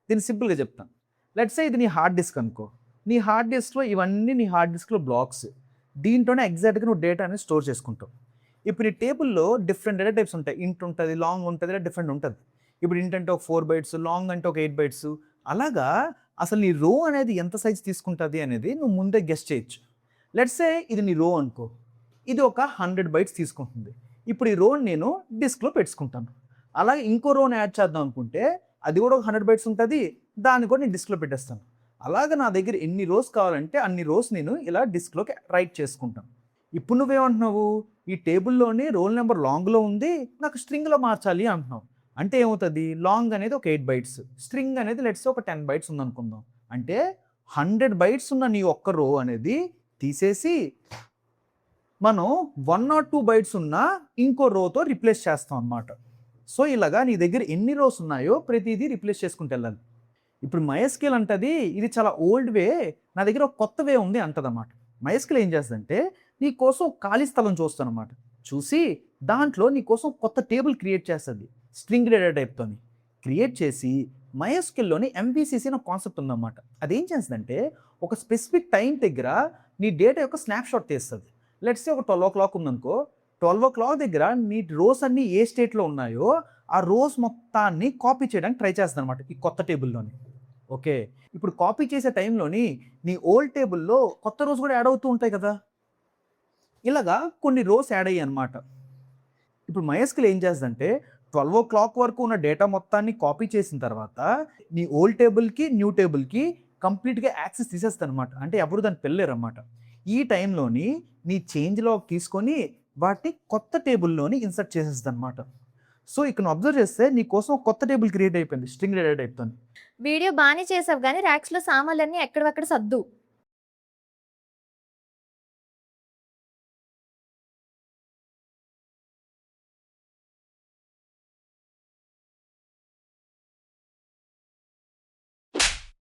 దీన్ని సింపుల్గా చెప్తాను. లెట్స్ సే ఇది నీ హార్డ్ డిస్క్ అనుకో. నీ హార్డ్ డిస్క్లో ఇవన్నీ నీ హార్డ్ డిస్క్లో బ్లాక్స్. దీంట్లోనే ఎగ్జాక్ట్గా నువ్వు డేటా అనేది స్టోర్ చేసుకుంటావు. ఇప్పుడు ఈ టేబుల్లో డిఫరెంట్ డేటా టైప్స్ ఉంటాయి. ఇంట్ ఉంటుంది, లాంగ్ ఉంటుంది, ఇలా డిఫరెంట్ ఉంటుంది. ఇప్పుడు ఇంట్ అంటే ఒక 4 బైట్స్, లాంగ్ అంటే ఒక 8 బైట్స్. అలాగా అసలు నీ రో అనేది ఎంత సైజ్ తీసుకుంటుంది అనేది నువ్వు ముందే గెస్ చేయొచ్చు. లెట్స్ సే ఇది నీ రో అనుకో. ఇది ఒక 100 బైట్స్ తీసుకుంటుంది. ఇప్పుడు ఈ రోని నేను డిస్క్లో పెట్టుకుంటాను. అలాగే ఇంకో రోని యాడ్ చేద్దాం అనుకుంటే అది కూడా ఒక 100 బైట్స్ ఉంటుంది. దాన్ని కూడా నేను డిస్క్లో పెట్టేస్తాను. అలాగే నా దగ్గర ఎన్ని రోస్ కావాలంటే అన్ని రోస్ నేను ఇలా డిస్క్లోకి రైట్ చేసుకుంటాను. ఇప్పుడు నువ్వేమంటున్నావు, ఈ టేబుల్లోని రోల్ నెంబర్ లాంగ్లో ఉంది, నాకు స్ట్రింగ్లో మార్చాలి అంటున్నావు. అంటే ఏమవుతుంది, లాంగ్ అనేది ఒక 8 బైట్స్, స్ట్రింగ్ అనేది లెట్స్ ఒక 10 బైట్స్ ఉందనుకుందాం. అంటే 100 బైట్స్ ఉన్న నీ ఒక్క రో అనేది తీసేసి మనం 1 or 2 బైట్స్ ఉన్న ఇంకో రోతో రిప్లేస్ చేస్తాం అన్నమాట. సో ఇలాగా నీ దగ్గర ఎన్ని రోస్ ఉన్నాయో ప్రతిదీ రిప్లేస్ చేసుకుంటూ వెళ్ళాలి. ఇప్పుడు MySQL అంటది ఇది చాలా ఓల్డ్ వే, నా దగ్గర ఒక కొత్త వే ఉంది అంటదన్నమాట. MySQL ఏం చేస్తుందంటే నీ కోసం ఖాళీ స్థలం చూస్తానమాట. చూసి దాంట్లో నీ కోసం కొత్త టేబుల్ క్రియేట్ చేస్తుంది స్ట్రింగ్ డేటా టైప్తోని. క్రియేట్ చేసి MySQLలోని MVCC అనే కాన్సెప్ట్ ఉందన్నమాట. అదేం చేస్తుందంటే ఒక స్పెసిఫిక్ టైం దగ్గర నీ డేటా యొక్క స్నాప్షాట్ తీస్తుంది. లెట్స్ సే ఒక 12 o'clock ఉందనుకో. 12 o'clock దగ్గర నీ రోస్ అన్నీ ఏ స్టేట్లో ఉన్నాయో ఆ రోస్ మొత్తాన్ని కాపీ చేయడానికి ట్రై చేస్తుంది అనమాట ఈ కొత్త టేబుల్లోని. ఓకే, ఇప్పుడు కాపీ చేసే టైంలోని నీ ఓల్డ్ టేబుల్లో కొత్త రోస్ కూడా యాడ్ అవుతూ ఉంటాయి కదా. ఇలాగా కొన్ని రోస్ యాడ్ అయ్యాయి అనమాట. ఇప్పుడు MySQL ఏం చేస్తుందంటే 12 o'clock వరకు ఉన్న డేటా మొత్తాన్ని కాపీ చేసిన తర్వాత నీ ఓల్డ్ టేబుల్కి న్యూ టేబుల్కి కంప్లీట్గా యాక్సెస్ తీసేస్తుంది అనమాట. అంటే ఎవరు దాన్ని పెళ్ళలేరు అనమాట. ఈ టైంలోని నీ చేంజ్లో తీసుకొని వాటిని కొత్త టేబుల్లోని ఇన్సర్ట్ చేసేస్తుంది అనమాట. సో ఇక్కడ అబ్జర్వ్ చేస్తే నీ కోసం కొత్త టేబుల్ క్రియేట్ అయిపోయింది స్ట్రింగ్ డేటా టైప్తో. వీడియో బాగానే చేసావు కానీ ర్యాక్స్లో సామాన్లన్నీ ఎక్కడక్కడ సర్దు.